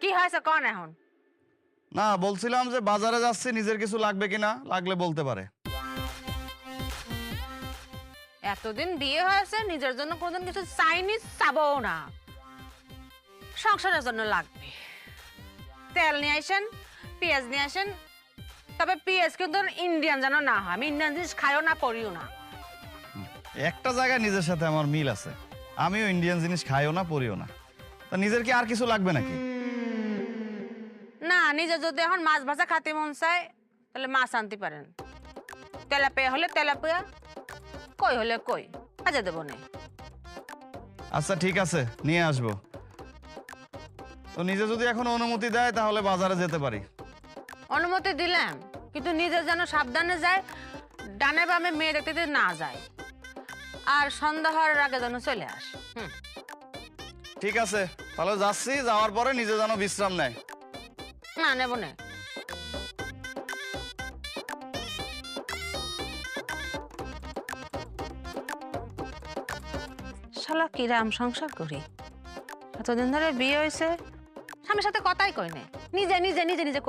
কি হয়েছে কোন এখন? না, বলছিলাম যে বাজারে যাচ্ছি, নিজের কিছু লাগবে কিনা, লাগলে বলতে পারে। এতদিন বিয়ে হয়েছে, নিজের জন্য কোনদিন কিছু চাইনি, চাবও না। সংসারের জন্য লাগবে। তেল নিয়ে আসেন, পেঁয়াজ নিয়ে আসেন। তবে পেঁয়াজ কিন্তু ইন্ডিয়ান যেন না হয়। আমি ইন্ডিয়ান জিনিস খাইও না, পড়িও না। একটা জায়গায় নিজের সাথে আমার মিল আছে, আমিও ইন্ডিয়ান জিনিস খাইও না, পরিও না। তা নিজের কি আর কিছু লাগবে নাকি? না, নিজে যদি এখন মাছ ভাজা খাতে মন চায় তাহলে মাছ আনতে পারেন। তেলাপিয়া হলে তেলাপিয়া, কই হলে কই, ভাজা দেবো না। আচ্ছা ঠিক আছে, নিয়ে আসবো। তো নিজে যদি এখন অনুমতি দেয় তাহলে বাজারে যেতে পারি। অনুমতি দিলাম, কিন্তু নিজে যেন সাবধানে যায়, ডানে বামে মেয়ে দেখতে না যায়, আর সন্ধ্যা হওয়ার আগে যেন চলে আসে। ঠিক আছে, তাহলে যাচ্ছি, যাওয়ার পরে নিজে যেন বিশ্রাম নেয়। না, নেব না। শালা কিরাম সংসার করি, এতদিন ধরে বিয়ে হয়েছে, স্বামীর সাথে কথাই কই না, নিজে নিজে নিজে নিজে